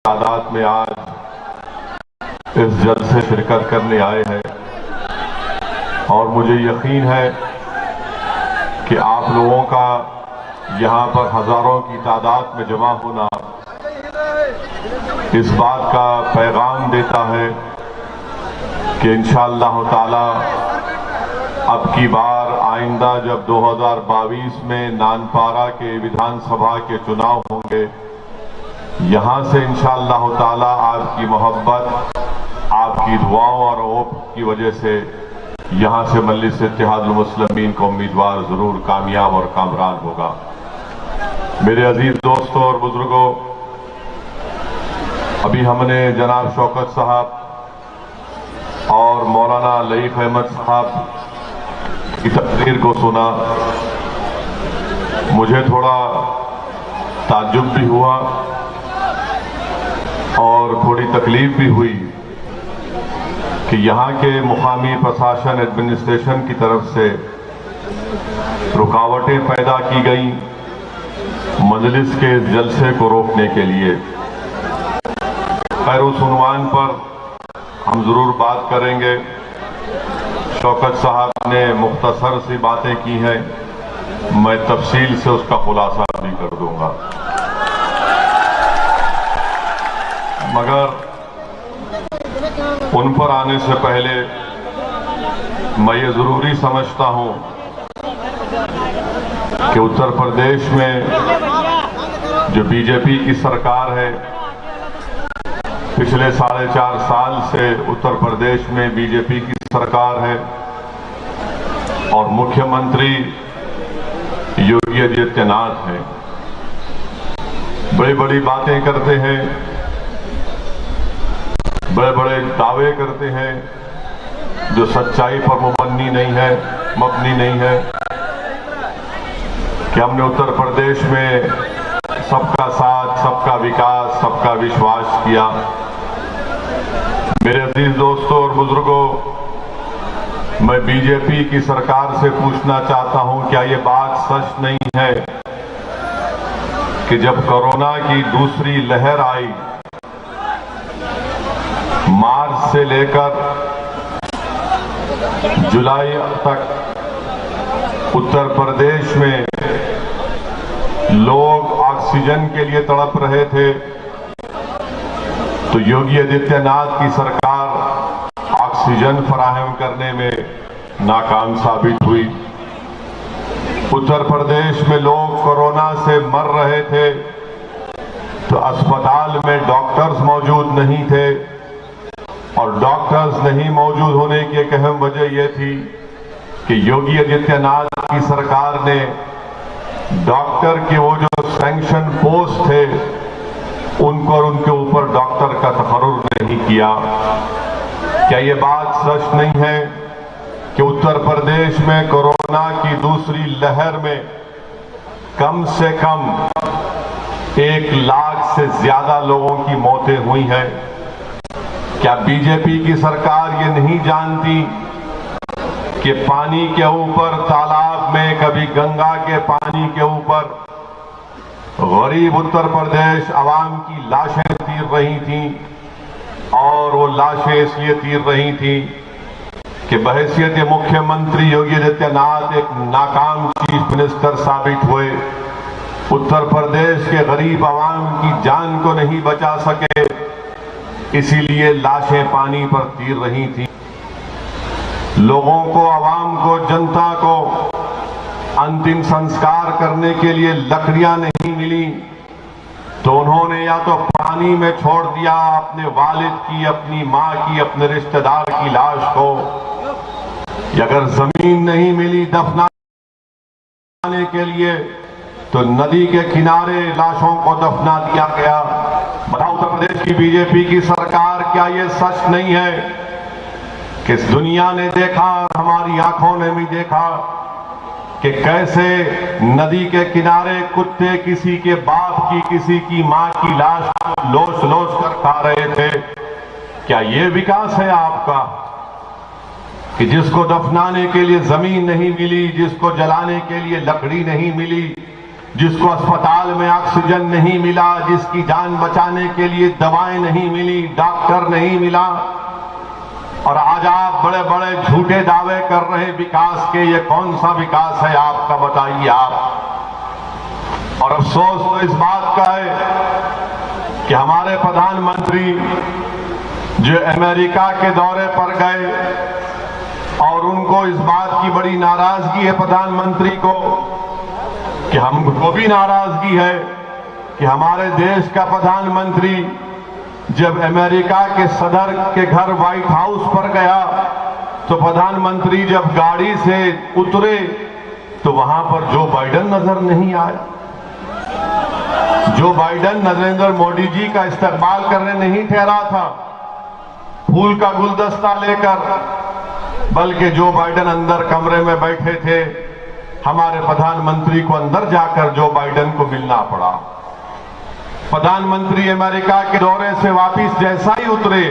تعداد میں آج اس جلسے شرکت کرنے آئے ہیں اور مجھے یقین ہے کہ آپ لوگوں کا یہاں پر ہزاروں کی تعداد میں جمع ہونا اس بات کا پیغام دیتا ہے کہ انشاءاللہ تعالی اب کی بار آئندہ جب 2022 میں نانپارہ کے ویدھان سبھا کے چناؤ ہوں گے، یہاں سے انشاءاللہ تعالی آپ کی محبت، آپ کی دعاؤں اور اوپ کی وجہ سے یہاں سے مجلس اتحاد المسلمین کا امیدوار ضرور کامیاب اور کامران ہوگا۔ میرے عزیز دوستوں اور بزرگوں، ابھی ہم نے جناب شوکت صاحب اور مولانا لطیف احمد صاحب کی تقریر کو سنا۔ مجھے تھوڑا تعجب بھی ہوا اور تھوڑی تکلیف بھی ہوئی کہ یہاں کے مقامی پرشاسن ایڈمنسٹریشن کی طرف سے رکاوٹیں پیدا کی گئیں مجلس کے جلسے کو روکنے کے لیے۔ خیر، اس عنوان پر ہم ضرور بات کریں گے۔ شوکت صاحب نے مختصر سی باتیں کی ہیں، میں تفصیل سے اس کا خلاصہ بھی کر دوں گا، مگر ان پر آنے سے پہلے میں یہ ضروری سمجھتا ہوں کہ اتر پردیش میں جو بی جے پی کی سرکار ہے، پچھلے 4.5 سال سے اتر پردیش میں بی جے پی کی سرکار ہے اور مکھیہ منتری یوگی آدتیہ ناتھ ہیں۔ بڑی بڑی باتیں کرتے ہیں، بڑے بڑے دعوے کرتے ہیں جو سچائی پر مبنی نہیں ہے کہ ہم نے اتر پردیش میں سب کا ساتھ، سب کا وکاس، سب کا وشواس کیا۔ میرے عزیز دوستوں اور بزرگوں، میں بی جے پی کی سرکار سے پوچھنا چاہتا ہوں، کیا یہ بات سچ نہیں ہے کہ جب کورونا کی دوسری لہر آئی، مارچ سے لے کر جولائی تک اتر پردیش میں لوگ آکسیجن کے لیے تڑپ رہے تھے، تو یوگی آدتیہ ناتھ کی سرکار آکسیجن فراہم کرنے میں ناکام ثابت ہوئی۔ اتر پردیش میں لوگ کورونا سے مر رہے تھے تو اسپتال میں ڈاکٹرز موجود نہیں تھے، اور ڈاکٹرز نہیں موجود ہونے کی ایک اہم وجہ یہ تھی کہ یوگی آدتیہ ناتھ کی سرکار نے ڈاکٹر کے وہ جو سینکشن پوسٹ تھے ان کو اور ان کے اوپر ڈاکٹر کا تقرر نہیں کیا۔ کیا یہ بات سچ نہیں ہے کہ اتر پردیش میں کورونا کی دوسری لہر میں کم سے کم 1 لاکھ سے زیادہ لوگوں کی موتیں ہوئی ہیں؟ کیا بی جے پی کی سرکار یہ نہیں جانتی کہ پانی کے اوپر، تالاب میں، کبھی گنگا کے پانی کے اوپر غریب اتر پردیش عوام کی لاشیں تیر رہی تھیں، اور وہ لاشیں اس لیے تیر رہی تھیں کہ بحیثیت مکھیہ منتری یوگی آدتیہ ناتھ ایک ناکام چیف منسٹر ثابت ہوئے، اتر پردیش کے غریب عوام کی جان کو نہیں بچا سکے، اسی لیے لاشیں پانی پر تیر رہی تھیں۔ لوگوں کو، عوام کو، جنتا کو انتم سنسکار کرنے کے لیے لکڑیاں نہیں ملی تو انہوں نے یا تو پانی میں چھوڑ دیا اپنے والد کی، اپنی ماں کی، اپنے رشتہ دار کی لاش کو، یا اگر زمین نہیں ملی دفنانے کے لیے تو ندی کے کنارے لاشوں کو دفنا دیا گیا۔ بتاؤ اتر پردیش کی بی جے پی کی سرکار، کیا یہ سچ نہیں ہے کہ اس دنیا نے دیکھا، ہماری آنکھوں نے بھی دیکھا کہ کیسے ندی کے کنارے کتے کسی کے باپ کی، کسی کی ماں کی لاش لوش لوش کر کھا رہے تھے؟ کیا یہ وکاس ہے آپ کا کہ جس کو دفنانے کے لیے زمین نہیں ملی، جس کو جلانے کے لیے لکڑی نہیں ملی، جس کو اسپتال میں آکسیجن نہیں ملا، جس کی جان بچانے کے لیے دوائیں نہیں ملی، ڈاکٹر نہیں ملا، اور آج آپ بڑے بڑے جھوٹے دعوے کر رہے وکاس کے. یہ کون سا وکاس ہے آپ کا، بتائیے آپ. اور افسوس تو اس بات کا ہے کہ ہمارے پردھان منتری جو امریکہ کے دورے پر گئے اور ان کو اس بات کی بڑی ناراضگی ہے پردھان منتری کو، کہ ہم کو بھی ناراضگی ہے کہ ہمارے دیش کا پردھان منتری جب امریکہ کے صدر کے گھر وائٹ ہاؤس پر گیا تو پردھان منتری جب گاڑی سے اترے تو وہاں پر جو بائیڈن نظر نہیں آئے. جو بائیڈن نریندر مودی جی کا استقبال کرنے نہیں ٹھہرا تھا پھول کا گلدستہ لے کر، بلکہ جو بائیڈن اندر کمرے میں بیٹھے تھے، ہمارے پردھان منتری کو اندر جا کر جو بائیڈن کو ملنا پڑا. پردھان منتری امریکہ کے دورے سے واپس جیسا ہی اترے،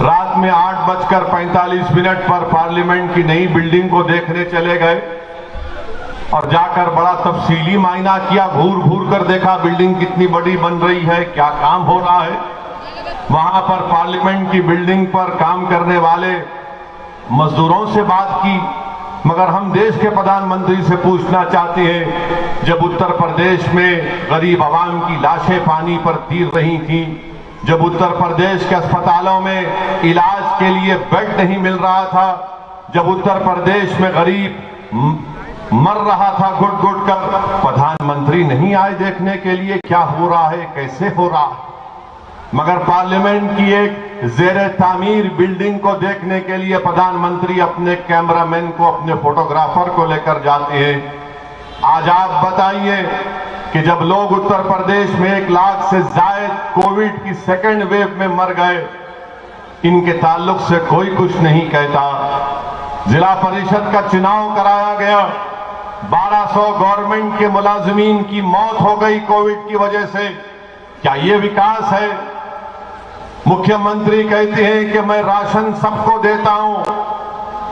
رات میں 8:45 پر پارلیمنٹ کی نئی بلڈنگ کو دیکھنے چلے گئے اور جا کر بڑا تفصیلی معائنہ کیا، گھور گھور کر دیکھا بلڈنگ کتنی بڑی بن رہی ہے، کیا کام ہو رہا ہے. وہاں پر پارلیمنٹ کی بلڈنگ پر کام کرنے والے مزدوروں سے بات کی. مگر ہم دیش کے پردھان منتری سے پوچھنا چاہتے ہیں، جب اتر پردیش میں غریب عوام کی لاشیں پانی پر تیر رہی تھیں، جب اتر پردیش کے اسپتالوں میں علاج کے لیے بیڈ نہیں مل رہا تھا، جب اتر پردیش میں غریب مر رہا تھا گھٹ گھٹ کر، پردھان منتری نہیں آئے دیکھنے کے لیے کیا ہو رہا ہے، کیسے ہو رہا ہے. مگر پارلیمنٹ کی ایک زیر تعمیر بلڈنگ کو دیکھنے کے لیے پردھان منتری اپنے کیمرہ مین کو، اپنے فوٹوگرافر کو لے کر جاتے ہیں. آج آپ بتائیے کہ جب لوگ اتر پردیش میں 1 لاکھ سے زائد کووڈ کی سیکنڈ ویو میں مر گئے، ان کے تعلق سے کوئی کچھ نہیں کہتا. ضلع پریشد کا چناؤ کرایا گیا، 1200 گورنمنٹ کے ملازمین کی موت ہو گئی کووڈ کی وجہ سے. کیا یہ وکاس ہے؟ مکھیہ منتری کہتے ہیں کہ میں راشن سب کو دیتا ہوں،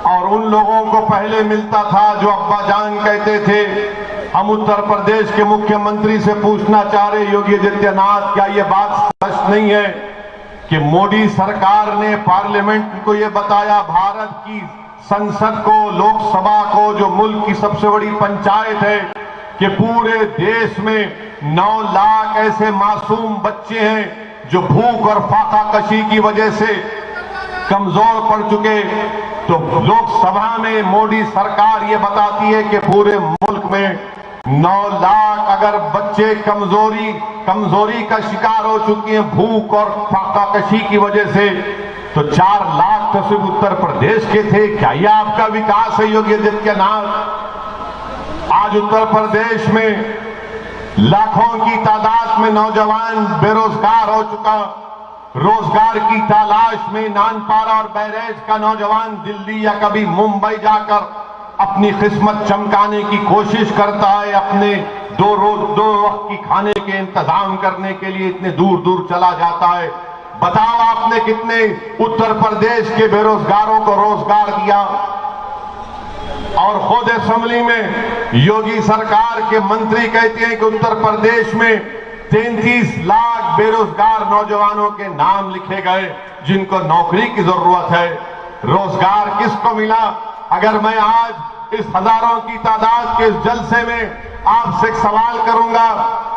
اور ان لوگوں کو پہلے ملتا تھا جو ابا جان کہتے تھے. ہم اتر پردیش کے مکھیہ منتری سے پوچھنا چاہ رہے یوگی آدتیہ ناتھ، کیا یہ بات سچ نہیں ہے کہ مودی سرکار نے پارلیمنٹ کو یہ بتایا، بھارت کی سنسد کو، لوک سبھا کو، جو ملک کی سب سے بڑی پنچایت ہے، کہ پورے دیش میں 9 لاکھ ایسے معصوم بچے ہیں جو بھوک اور فاقہ کشی کی وجہ سے کمزور پڑ چکے. تو لوک سبھا میں مودی سرکار یہ بتاتی ہے کہ پورے ملک میں 9 لاکھ اگر بچے کمزوری کا شکار ہو چکے ہیں بھوک اور فاقہ کشی کی وجہ سے، تو 4 لاکھ تو صرف اتر پردیش کے تھے. کیا یہ آپ کا وکاس ہے یوگی آدتیہ ناتھ؟ آج اتر پردیش میں لاکھوں کی تعداد میں نوجوان بے روزگار ہو چکا. روزگار کی تلاش میں نانپارا اور بہریج کا نوجوان دلی یا کبھی ممبئی جا کر اپنی قسمت چمکانے کی کوشش کرتا ہے، اپنے دو وقت کی کھانے کے انتظام کرنے کے لیے اتنے دور دور چلا جاتا ہے. بتاؤ آپ نے کتنے اتر پردیش کے بے روزگاروں کو روزگار دیا؟ اور خود اسمبلی میں یوگی سرکار کے منتری کہتے ہیں کہ اتر پردیش میں 33 لاکھ بے روزگار نوجوانوں کے نام لکھے گئے جن کو نوکری کی ضرورت ہے. روزگار کس کو ملا؟ اگر میں آج اس ہزاروں کی تعداد کے اس جلسے میں آپ سے ایک سوال کروں گا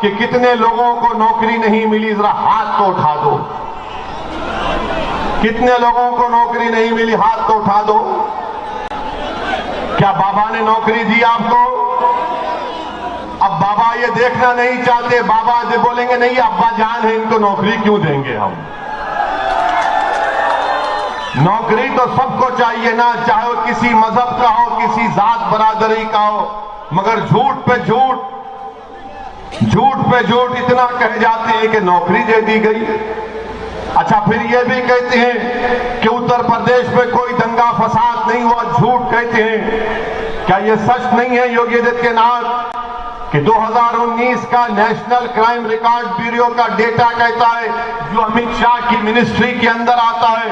کہ کتنے لوگوں کو نوکری نہیں ملی، ذرا ہاتھ تو اٹھا دو. کتنے لوگوں کو نوکری نہیں ملی؟ ہاتھ تو اٹھا دو. کیا بابا نے نوکری دی آپ کو؟ اب بابا یہ دیکھنا نہیں چاہتے، بابا جو بولیں گے نہیں ابا جان ہے ان کو نوکری کیوں دیں گے ہم. نوکری تو سب کو چاہیے نا، چاہے وہ کسی مذہب کا ہو، کسی ذات برادری کا ہو. مگر جھوٹ پہ جھوٹ اتنا کہہ جاتے ہیں کہ نوکری دے دی گئی. اچھا پھر یہ بھی کہتے ہیں کہ اتر پردیش میں کوئی دنگا فساد نہیں ہوا، جھوٹ کہتے ہیں. کیا یہ سچ نہیں ہے یوگی آدتیہ ناتھ کہ 2019 کا نیشنل کرائم ریکارڈ بیورو کا ڈیٹا کہتا ہے، جو امت شاہ کی منسٹری کے اندر آتا ہے،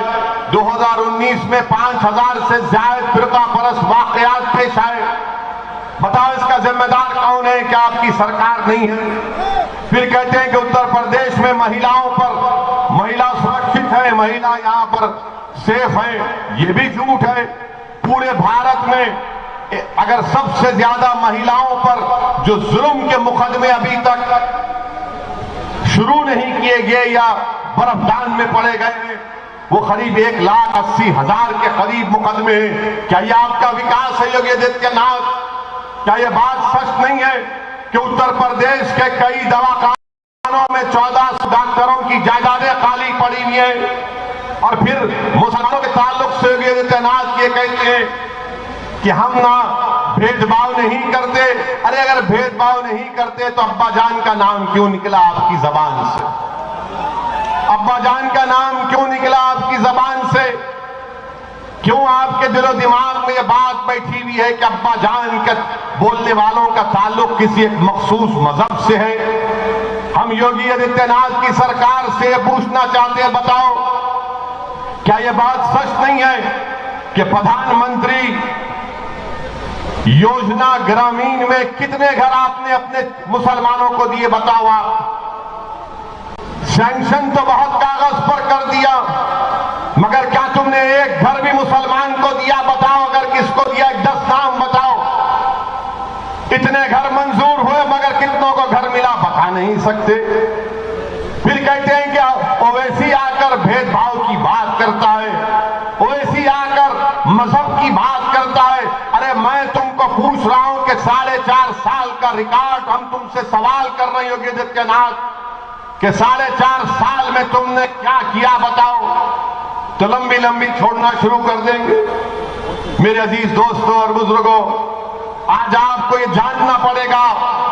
2019 میں 5000 سے زائد فرقہ پرست واقعات پیش آئے. بتاؤ اس کا ذمہ دار کون ہے کہ آپ کی سرکار نہیں ہے؟ پھر کہتے ہیں کہ اتر پردیش میں مہیلاؤں پر مہیلا سرکشت ہے، مہیلا یہاں پر سیف ہے، یہ بھی جھوٹ ہے۔ پورے بھارت میں اگر سب سے زیادہ مہیلاؤں پر جو ظلم کے مقدمے ابھی تک شروع نہیں کیے گئے یا برفدان میں پڑے گئے ہیں، وہ قریب 1,80,000 کے قریب مقدمے ہیں۔ کیا یہ آپ کا وکاس ہے یوگی آدتیہ ناتھ؟ کیا یہ بات سچ نہیں ہے کہ اتر پردیش کے کئی دواخانوں میں 14 ڈاکٹروں کی جائیدادیں خالی پڑی ہوئی ہیں؟ اور پھر مسلمانوں کے تعلق سے یوگی آدتیہ ناتھ یہ کہتے ہیں کہ ہم نہ بھید بھاؤ نہیں کرتے۔ ارے اگر بھید بھاؤ نہیں کرتے تو ابا جان کا نام کیوں نکلا آپ کی زبان سے؟ ابا جان کا نام کیوں نکلا آپ کی زبان سے؟ کیوں آپ کے دل و دماغ میں یہ بات بیٹھی ہوئی ہے کہ ابا جان کے بولنے والوں کا تعلق کسی ایک مخصوص مذہب سے ہے؟ ہم یوگی آدتیہ ناتھ کی سرکار سے یہ پوچھنا چاہتے ہیں، بتاؤ کیا یہ بات سچ نہیں ہے کہ پردھان منتری یوجنا گرامین میں کتنے گھر آپ نے اپنے مسلمانوں کو دیے؟ بتاؤ آپ سینکشن تو بہت کاغذ پر کر دیا، مگر کیا تم نے ایک گھر بھی مسلمان کو دیا؟ بتاؤ اگر کس کو دیا، 10 نام بتاؤ۔ اتنے گھر منظور ہوئے مگر کتنوں کو گھر ملا بتا نہیں سکتے۔ پھر کہتے ہیں کہ اویسی آ کر بھید بھاؤ کی بات کرتا ہے، اویسی آ کر مذہب کی بات کرتا ہے۔ ارے میں تم کو پوچھ رہا ہوں کہ 4.5 سال کا ریکارڈ ہم تم سے سوال کر رہے ہیں یوگی آدتیہ ناتھ کہ 4.5 سال میں تم نے کیا کیا؟ بتاؤ تو لمبی لمبی چھوڑنا شروع کر دیں گے۔ میرے عزیز دوستوں اور بزرگوں، آج آپ کو یہ جاننا پڑے گا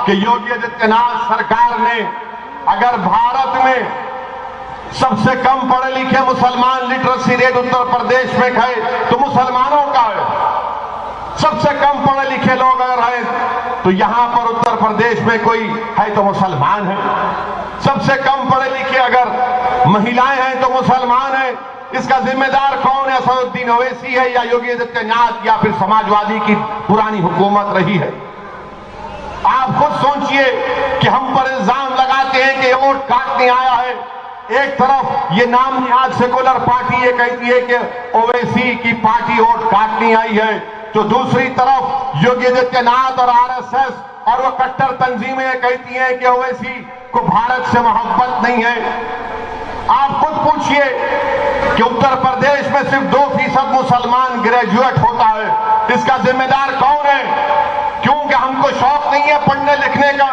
کہ یوگی آدتیہ ناتھ سرکار نے اگر بھارت میں سب سے کم پڑھے لکھے مسلمان لٹریسی ریٹ اتر پردیش میں گئے تو مسلمانوں کا ہے۔ سب سے کم پڑھے لکھے لوگ اگر ہیں تو یہاں پر اتر پردیش میں کوئی ہے تو مسلمان ہے۔ سب سے کم پڑھے لکھے اگر مہیلائیں ہیں تو مسلمان ہیں۔ اس کا ذمہ دار کون ہے؟ اسد الدین اویسی ہے یا یوگی آدتیہ ناتھ یا پھر سماجوادی کی پرانی حکومت رہی ہے؟ آپ خود سوچئے کہ ہم پر الزام لگاتے ہیں کہ ووٹ کاٹنے آیا ہے۔ ایک طرف یہ نام نہاد سیکولر پارٹی یہ کہتی ہے کہ اویسی کی پارٹی ووٹ کاٹنے آئی ہے، تو دوسری طرف یوگی آدتیہ ناتھ اور RSS اور وہ کٹر تنظیمیں یہ کہتی ہیں کہ اویسی کو بھارت سے محبت نہیں ہے۔ آپ خود پوچھئے کہ اتر پردیش میں صرف 2% مسلمان گریجویٹ ہوتا ہے، اس کا ذمہ دار کون ہے؟ کیونکہ ہم کو شوق نہیں ہے پڑھنے لکھنے کا۔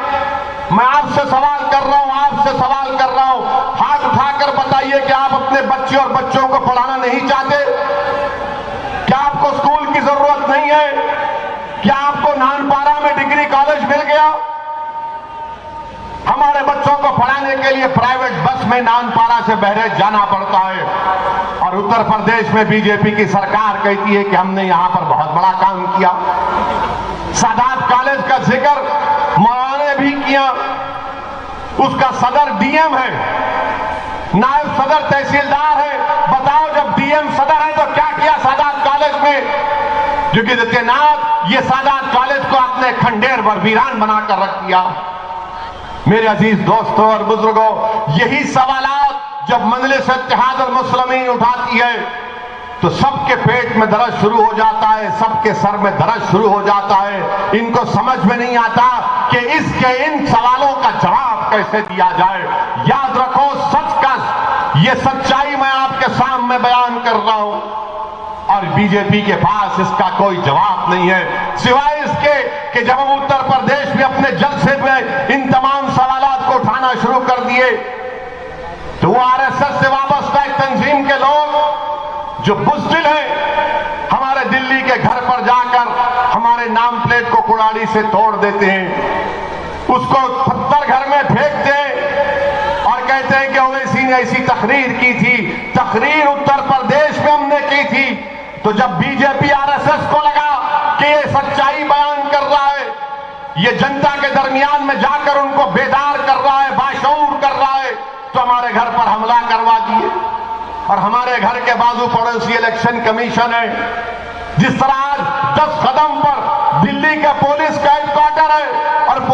میں آپ سے سوال کر رہا ہوں، آپ سے سوال کر رہا ہوں، ہاتھ اٹھا کر بتائیے کہ آپ اپنے بچے اور بچوں کو پڑھانا نہیں چاہتے؟ کیا آپ کو اسکول کی ضرورت نہیں ہے؟ کیا آپ کو نانپارہ میں ڈگری کالج مل گیا؟ ہمارے بچوں کو پڑھانے کے لیے پرائیویٹ بس میں نانپارہ سے بہریج جانا پڑتا ہے، اور اتر پردیش میں بی جے پی کی سرکار کہتی ہے کہ ہم نے یہاں پر بہت بڑا کام کیا۔ سادات کالج کا ذکر مولانا نے بھی کیا، اس کا صدر ڈی ایم ہے، نائب صدر تحصیلدار ہے۔ بتاؤ جب ڈی ایم صدر ہے تو کیا کیا سادات کالج میں؟ یوگی آدتیہ ناتھ یہ سادات کالج کو اپنے کھنڈیر ور ویران بنا کر رکھ دیا۔ میرے عزیز دوستوں اور بزرگوں، یہی سوالات جب مجلس اتحاد المسلمین اٹھاتی ہے تو سب کے پیٹ میں درد شروع ہو جاتا ہے، سب کے سر میں درد شروع ہو جاتا ہے۔ ان کو سمجھ میں نہیں آتا کہ اس کے ان سوالوں کا جواب کیسے دیا جائے۔ یاد رکھو، سچ کا یہ سچائی میں آپ کے سامنے بیان کر رہا ہوں، اور بی جے پی کے پاس اس کا کوئی جواب نہیں ہے، سوائے اس کے کہ جب ہم اتر پردیش میں اپنے جلسے میں ان تمام سوالات کو اٹھانا شروع کر دیے تو وہ RSS سے وابستہ ایک تنظیم کے لوگ جو بزدل ہیں ہمارے دلی کے گھر پر جا کر ہمارے نام پلیٹ کو کڑاڑی سے توڑ دیتے ہیں، اس کو پتھر گھر میں پھینکتے ہیں اور کہتے ہیں کہ اویسی نے ایسی تقریر کی تھی۔ تقریر اتر پردیش میں ہم نے کی تھی، تو جب بی جے پی RSS کو لگا کہ یہ سچائی بیان کر رہا ہے، یہ جنتا کے درمیان میں جا کر ان کو بیدار کر رہا ہے، باشعور کر رہا ہے، تو ہمارے گھر پر حملہ کروا دیے۔ اور ہمارے گھر کے بازو پڑوسی الیکشن کمیشن ہے، جس طرح آج 10 قدم پر دلی کے پولیس کا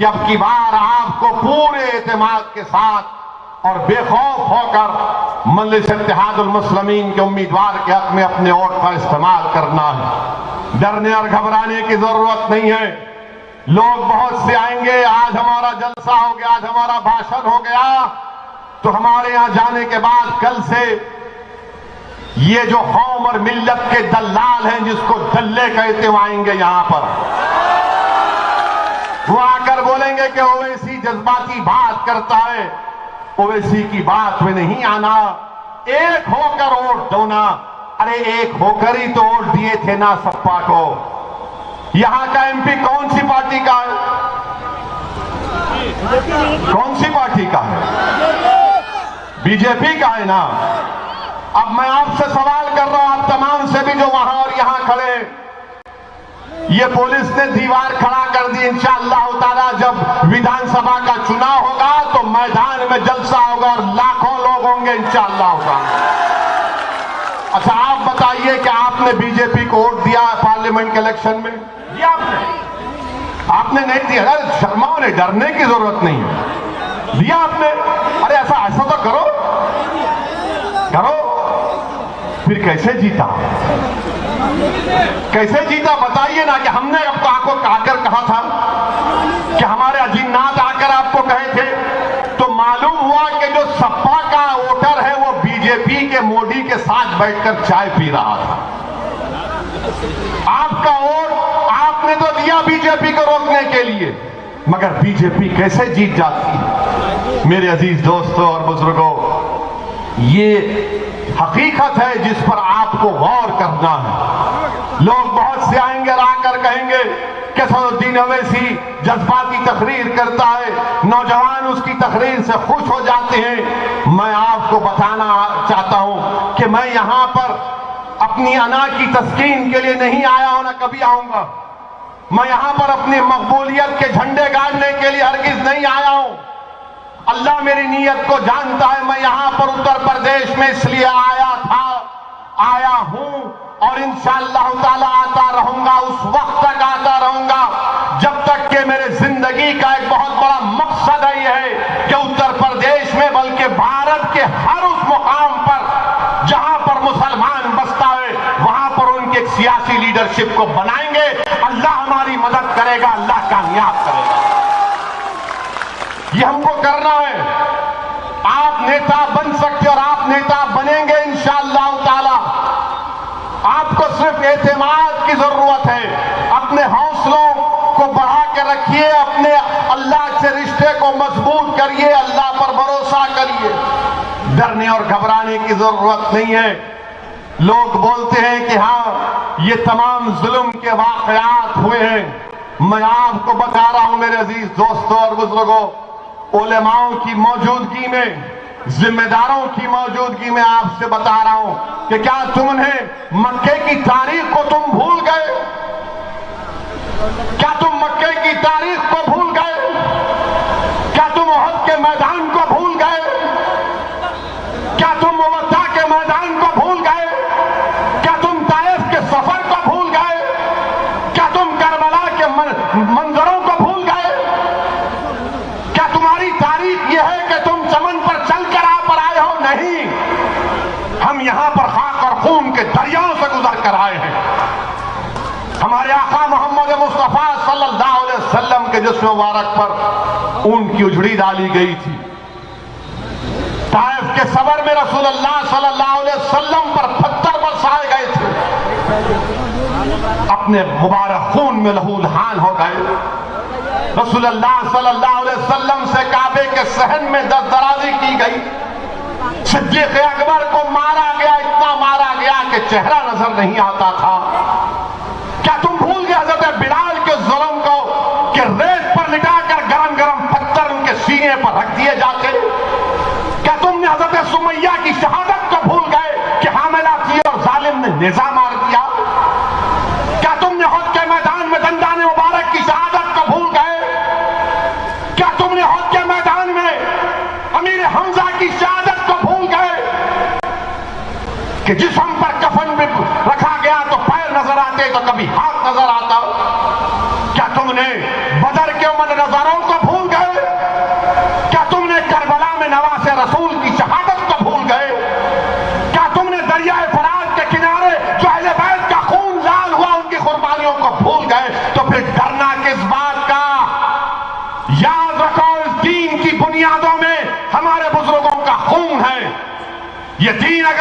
کہ اب کی بار آپ کو پورے اعتماد کے ساتھ اور بے خوف ہو کر مجلس اتحاد المسلمین کے امیدوار کے حق میں اپنے ووٹ کا استعمال کرنا ہے۔ ڈرنے اور گھبرانے کی ضرورت نہیں ہے۔ لوگ بہت سے آئیں گے، آج ہمارا جلسہ ہو گیا، آج ہمارا بھاشن ہو گیا، تو ہمارے یہاں جانے کے بعد کل سے یہ جو قوم اور ملت کے دلال ہیں جس کو دلے کہتے ہیں آئیں گے یہاں پر، وہ آ کر بولیں گے کہ اویسی جذباتی بات کرتا ہے۔ اویسی کی بات میں نہیں آنا، ایک ہو کر ووٹ دونا۔ ارے ایک ہو کر ہی تو ووٹ دیے تھے نا سپا کو۔ یہاں کا ایم پی کون سی پارٹی کا ہے؟ کون سی پارٹی کا ہے؟ بی جے پی کا ہے نا۔ اب میں آپ سے سوال کر رہا ہوں، آپ تمام سے بھی جو وہاں اور یہاں کھڑے، یہ پولیس نے دیوار کھڑا کر دی۔ انشاءاللہ تعالی جب ویدھان سبھا کا چناؤ ہوگا تو میدان میں جلسہ ہوگا اور لاکھوں لوگ ہوں گے انشاءاللہ تعالی۔ اچھا آپ بتائیے کہ آپ نے بی جے پی کو ووٹ دیا پارلیمنٹ کے الیکشن میں؟ دیا آپ نے نہیں دیا؟ شرماؤ نہیں، ڈرنے کی ضرورت نہیں ہے، دیا آپ نے۔ ارے ایسا تو کرو پھر کیسے جیتا؟ کیسے جیتا بتائیے نا۔ کہ ہم نے اب آپ کو آ کر کہا تھا کہ ہمارے اجینات آ کر آپ کو کہے تھے، تو معلوم ہوا کہ جو سپا کا ووٹر ہے وہ بی جے پی کے مودی کے ساتھ بیٹھ کر چائے پی رہا تھا۔ آپ کا ووٹ آپ نے تو دیا بی جے پی کو روکنے کے لیے، مگر بی جے پی کیسے جیت جاتی ہے؟ میرے عزیز دوستوں اور بزرگوں، یہ حقیقت ہے جس پر آپ کو غور کرنا ہے۔ لوگ بہت سے آئیں گے اور آ کر کہیں گے کہ اسد الدین اویسی جذباتی تقریر کرتا ہے، نوجوان اس کی تقریر سے خوش ہو جاتے ہیں۔ میں آپ کو بتانا چاہتا ہوں کہ میں یہاں پر اپنی انا کی تسکین کے لیے نہیں آیا ہوں، نہ کبھی آؤں گا۔ میں یہاں پر اپنی مقبولیت کے جھنڈے گاڑنے کے لیے ہرگز نہیں آیا ہوں۔ اللہ میری نیت کو جانتا ہے۔ میں یہاں پر اتر پردیش میں اس لیے آیا ہوں اور انشاءاللہ تعالی آتا رہوں گا، اس وقت تک آتا رہوں گا جب تک کہ میرے زندگی کا ایک بہت بڑا مقصد ہے، یہ ہے کہ اتر پردیش میں بلکہ بھارت کے ہر اس مقام پر جہاں پر مسلمان بستا ہے وہاں پر ان کی ایک سیاسی لیڈرشپ کو بنائیں گے۔ اللہ ہماری مدد کرے گا، اللہ کامیاب کرے گا۔ یہ ہم کو کرنا ہے۔ آپ نیتا بن سکتے اور آپ نیتا بنیں گے انشاءاللہ تعالی۔ آپ کو صرف اعتماد کی ضرورت ہے۔ اپنے حوصلوں کو بڑھا کے رکھیے، اپنے اللہ سے رشتے کو مضبوط کریے، اللہ پر بھروسہ کریے۔ ڈرنے اور گھبرانے کی ضرورت نہیں ہے۔ لوگ بولتے ہیں کہ ہاں یہ تمام ظلم کے واقعات ہوئے ہیں۔ میں آپ کو بتا رہا ہوں میرے عزیز دوستوں اور بزرگوں، علماؤں کی موجودگی میں، ذمہ داروں کی موجودگی میں آپ سے بتا رہا ہوں کہ کیا تم نے مکے کی تاریخ کو تم بھول گئے؟ کیا تم مکے کی تاریخ کو بھول گئے؟ کیا تم احد کے میدان کو بھول گئے؟ کیا تم موتا کے میدان کو بھول گئے؟ کیا تم طائف کے سفر کو بھول گئے؟ کیا تم کربلا کے منظروں کو بھول گئے؟ کیا تمہاری تاریخ یہ ہے کہ تم چمن پر چل کر پر آئے ہو؟ نہیں، ہم یہاں پر خاک اور خون کے دریاؤں سے گزر کر آئے ہیں۔ ہمارے آقا محمد مصطفیٰ صلی اللہ علیہ وسلم کے جسم مبارک پر اون کی اجڑی ڈالی گئی تھی۔ طائف کے صبر میں رسول اللہ صلی اللہ علیہ وسلم پر پتھر برسائے گئے تھے، اپنے مبارک خون میں لہولہان ہو گئے۔ رسول اللہ صلی اللہ علیہ وسلم سے کعبے کے صحن میں دست درازی کی گئی۔ صدیق اکبر کو مارا گیا، اتنا مارا گیا کہ چہرہ نظر نہیں آتا تھا۔ کیا تم بھول گئے حضرت بلال کے ظلم کو کہ ریت پر لٹا کر گرم گرم پتھر ان کے سینے پر رکھ دیے جاتے؟ کیا تم نے حضرت سمیہ کی شہادت کو بھول گئے کہ حاملہ تھی اور ظالم نے نیزہ مار دیا؟ کیا تم نے احد کے میدان میں دندان مبارک کی شہادت کو بھول گئے؟ کیا تم نے احد کے میدان میں امیر حمزہ کی شہادت کو بھول گئے کہ جسم پر کفن بھی رکھا گیا تو پیر نظر آتے تو کبھی ہاتھ نظر آتا؟ کیا تم نے بدر کے منظروں کو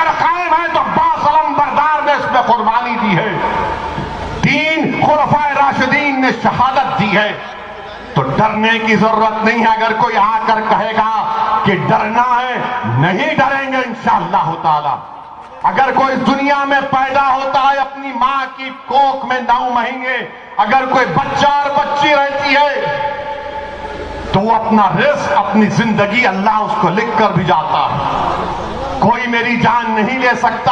اگر قائم ہے تو عباس علمبردار نے اس میں قربانی دی ہے، 3 خلفائے راشدین نے شہادت دی ہے، تو ڈرنے کی ضرورت نہیں ہے۔ اگر کوئی آ کر کہے گا کہ ڈرنا ہے، نہیں ڈریں گے انشاءاللہ تعالی۔ اگر کوئی اس دنیا میں پیدا ہوتا ہے اپنی ماں کی کوکھ میں 9 مہینے، اگر کوئی بچہ اور بچی رہتی ہے تو وہ اپنا رزق، اپنی زندگی اللہ اس کو لکھ کر بھی جاتا ہے۔ کوئی میری جان نہیں لے سکتا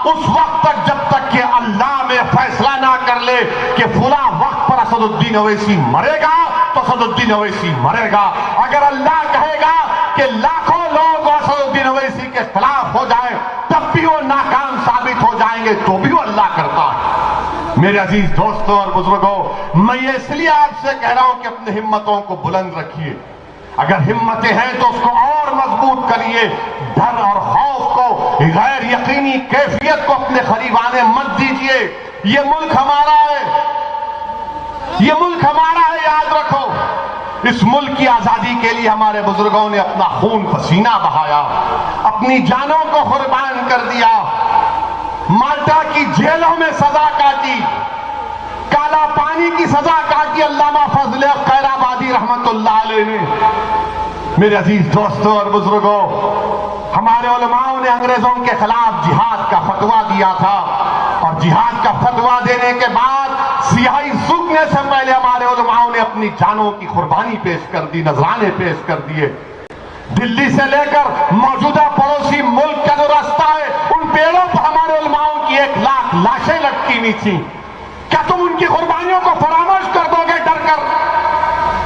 اس وقت تک جب تک کہ اللہ میں فیصلہ نہ کر لے کہ فلاں وقت پر اسد الدین اویسی مرے گا تو اسد الدین اویسی مرے گا۔ اگر اللہ کہے گا کہ لاکھوں لوگ اسد الدین اویسی کے خلاف ہو جائیں تب بھی وہ ناکام ثابت ہو جائیں گے تو بھی وہ اللہ کرتا ہے۔ میرے عزیز دوستوں اور بزرگوں، میں یہ اس لیے آپ سے کہہ رہا ہوں کہ اپنی ہمتوں کو بلند رکھیے۔ اگر ہمتیں ہیں تو اس کو اور مضبوط کریے۔ ڈر اور خوف کو، غیر یقینی کیفیت کو اپنے قریب آنے مت دیجیے۔ یہ ملک ہمارا ہے، یہ ملک ہمارا ہے، یاد رکھو۔ اس ملک کی آزادی کے لیے ہمارے بزرگوں نے اپنا خون پسینہ بہایا، اپنی جانوں کو قربان کر دیا، مالٹا کی جیلوں میں سزا کاٹی، کالا پانی کی سزا کاٹی علامہ فضل خیرآبادی رحمت اللہ علیہ نے۔ میرے عزیز دوستوں اور بزرگوں، ہمارے علماء نے انگریزوں کے خلاف جہاد کا فتویٰ دیا تھا، اور جہاد کا فتویٰ دینے کے بعد سیاہی سوکھنے سے پہلے ہمارے علماء نے اپنی جانوں کی قربانی پیش کر دی، نذرانے پیش کر دیے۔ دلی سے لے کر موجودہ پڑوسی ملک کا جو راستہ ہے، ان پیڑوں پر ہمارے علماء کی 1 لاکھ لاشیں لٹکی ہوئی تھیں۔ کیا تم ان کی قربانیوں کو فراموش کر دو گے ڈر کر؟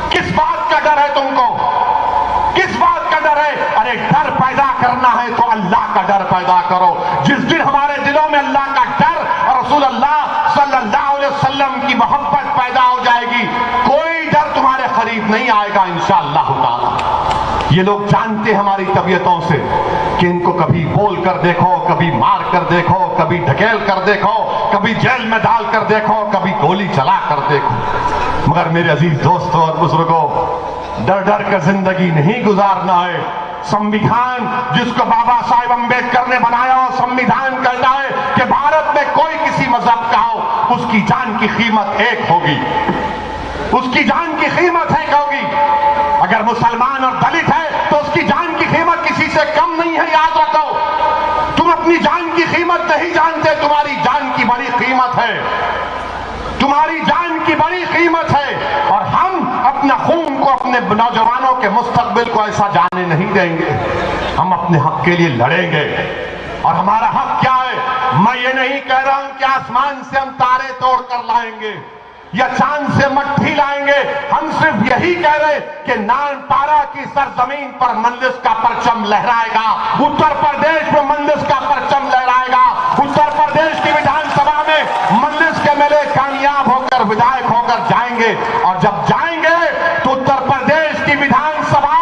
کس بات کا ڈر ہے تم کو؟ کس بات کا ڈر ہے؟ ارے ڈر پیدا کرنا ہے تو اللہ کا ڈر پیدا کرو۔ جس دن ہمارے دلوں میں اللہ کا ڈر اور رسول اللہ صلی اللہ علیہ وسلم کی محبت پیدا ہو جائے گی، کوئی ڈر تمہارے قریب نہیں آئے گا انشاءاللہ تعالی۔ یہ لوگ جانتے ہماری طبیعتوں سے کہ ان کو کبھی بول کر دیکھو، کبھی مار کر دیکھو، کبھی ڈھکیل کر دیکھو، کبھی جیل میں ڈال کر دیکھو، کبھی گولی چلا کر دیکھو۔ مگر میرے عزیز دوستوں اور بزرگوں، ڈر ڈر کر زندگی نہیں گزارنا ہے۔ سمویدھان جس کو بابا صاحب امبیڈکر نے بنایا ہو، سمویدھان کہتا ہے کہ بھارت میں کوئی کسی مذہب کا ہو، اس کی جان کی قیمت 1 ہوگی، اس کی جان کی قیمت 1 ہوگی۔ اگر مسلمان اور دلت ہے تو اس کی جان کی قیمت کسی سے کم نہیں ہے، یاد رکھو۔ تم اپنی جان کی قیمت نہیں جانتے، تمہاری جان کی بڑی قیمت ہے، تمہاری جان کی بڑی قیمت ہے، اور ہم اپنا خون کو، اپنے نوجوانوں کے مستقبل کو ایسا جانے نہیں دیں گے۔ ہم اپنے حق کے لیے لڑیں گے، اور ہمارا حق کیا ہے؟ میں یہ نہیں کہہ رہا ہوں کہ آسمان سے ہم تارے توڑ کر لائیں گے یا چاند سے مٹھی لائیں گے، ہم صرف یہی کہہ رہے کہ نان پارا کی سرزمین پر مندس کا پرچم لہرائے گا، اتر پردیش میں مندس کا پرچم لہرائے گا، اتر پردیش کی وِدھان سبھا میں مندس کے ملے کامیاب ہو کر ودھائک ہو کر جائیں گے، اور جب جائیں گے تو اتر پردیش کی وِدھان سبھا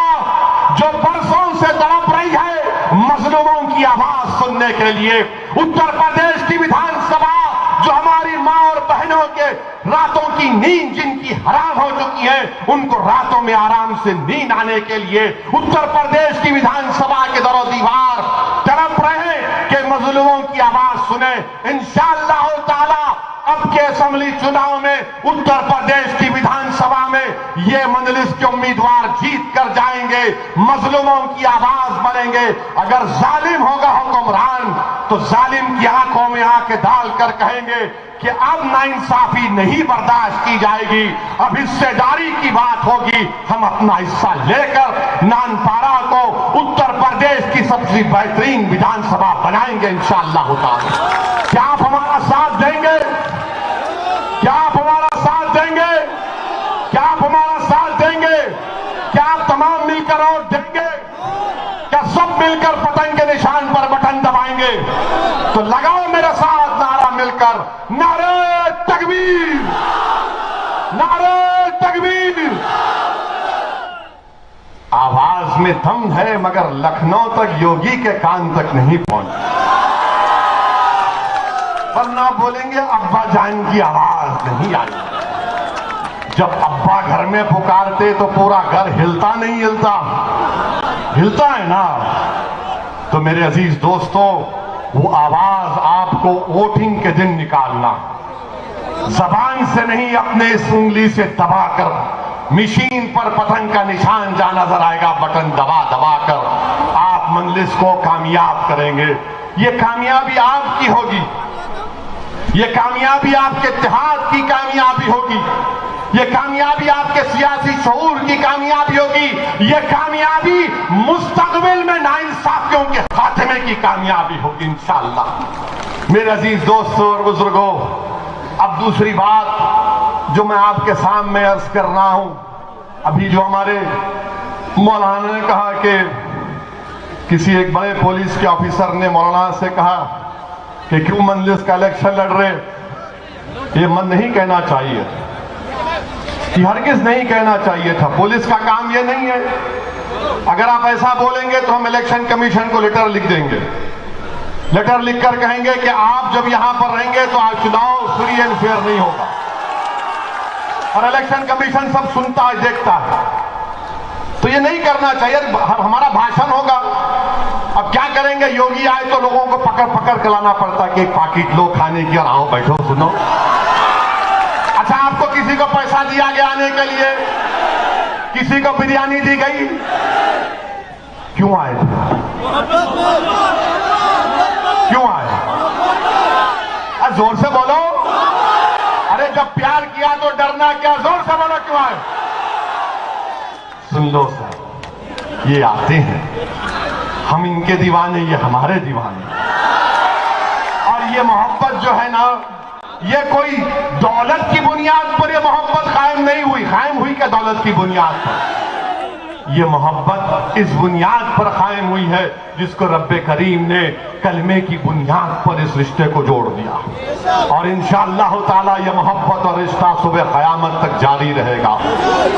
جو برسوں سے تڑپ رہی ہے مظلوموں کی آواز سننے کے لیے، اتر پردیش کی وِدھان سبھا جو ہماری ماں اور بہنوں کے راتوں کی نیند جن کی حرام ہو چکی ہے، ان کو راتوں میں آرام سے نیند آنے کے لیے اتر پردیش کی وِدھان سبھا کے در و دیوار تڑپ رہے ہیں کہ مظلوموں کی آواز سنیں۔ انشاءاللہ تعالی اب کے اسمبلی چناؤ میں اتر پردیش کی وِدھان سبھا میں یہ مجلس کے امیدوار جیت کر جائیں گے، مظلوموں کی آواز بنیں گے۔ اگر ظالم ہوگا حکمران تو ظالم کی آنکھوں میں آنکھ ڈال کر کہیں گے کہ اب ناانصافی نہیں برداشت کی جائے گی، اب حصے داری کی بات ہوگی، ہم اپنا حصہ لے کر نان پارا کو اتر پردیش کی سب سے بہترین وِدھان سبھا بنائیں گے انشاءاللہ تعالی۔ کیا آپ ہمارا ساتھ دیں گے؟ کیا آپ ہمارا ساتھ دیں گے؟ کیا آپ ہمارا ساتھ دیں گے؟ کیا آپ تمام مل کر ووٹ دیں گے؟ کیا سب مل کر پتنگ کے نشان پر بٹن دبائیں گے؟ تو لگاؤ میرے ساتھ نعرہ مل کر، نعرہ تکبیر، نعرہ تکبیر۔ آواز میں دم ہے مگر لکھنؤ تک یوگی کے کان تک نہیں پہنچا، ورنہ بولیں گے ابا جان کی آواز نہیں آئی۔ جب ابا گھر میں پکارتے تو پورا گھر ہلتا نہیں ہلتا؟ ہلتا ہے نا۔ تو میرے عزیز دوستوں، وہ آواز آپ کو ووٹنگ کے دن نکالنا، زبان سے نہیں اپنے اس انگلی سے دبا کر مشین پر پتنگ کا نشان جہاں نظر آئے گا بٹن دبا دبا کر آپ مجلس کو کامیاب کریں گے۔ یہ کامیابی آپ کی ہوگی، یہ کامیابی آپ کے اتحاد کی کامیابی ہوگی، یہ کامیابی آپ کے سیاسی شعور کی کامیابی ہوگی، یہ کامیابی مستقبل میں ناانصافیوں کے خاتمے کی کامیابی ہوگی انشاءاللہ۔ میرے عزیز دوستوں اور بزرگوں، اب دوسری بات جو میں آپ کے سامنے عرض کر رہا ہوں، ابھی جو ہمارے مولانا نے کہا کہ کسی ایک بڑے پولیس کے آفیسر نے مولانا سے کہا کہ کیوں مجلس کا الیکشن لڑ رہے، یہ من نہیں کہنا چاہیے، یہ ہرگز نہیں کہنا چاہیے تھا۔ پولیس کا کام یہ نہیں ہے، اگر آپ ایسا بولیں گے تو ہم الیکشن کمیشن کو لیٹر لکھ دیں گے، لیٹر لکھ کر کہیں گے کہ آپ جب یہاں پر رہیں گے تو آج چناؤ فری اینڈ فیئر نہیں ہوگا، اور الیکشن کمیشن سب سنتا ہے دیکھتا ہے، تو یہ نہیں کرنا چاہیے۔ ہمارا بھاشن ہوگا، اب کیا کریں گے، یوگی آئے تو لوگوں کو پکڑ پکڑ کے لانا پڑتا کہ ایک پاکٹ لو کھانے کی اور آؤ بیٹھو سنو۔ اچھا آپ کو کسی کو پیسہ دیا گیا آنے کے لیے، کسی کو بریانی دی گئی، کیوں آئے تھے، کیوں آئے، زور سے بولو، ارے جب پیار کیا تو ڈرنا کیا، زور سے بولو کیوں آئے۔ سن لو سر، یہ آتے ہیں، ہم ان کے دیوانے، یہ ہمارے دیوانے، اور یہ محبت جو ہے نا، یہ کوئی دولت کی بنیاد پر یہ محبت قائم نہیں ہوئی، قائم ہوئی کہ دولت کی بنیاد پر، یہ محبت اس بنیاد پر قائم ہوئی ہے جس کو رب کریم نے کلمے کی بنیاد پر اس رشتے کو جوڑ دیا، اور انشاءاللہ تعالی یہ محبت اور رشتہ صبح قیامت تک جاری رہے گا۔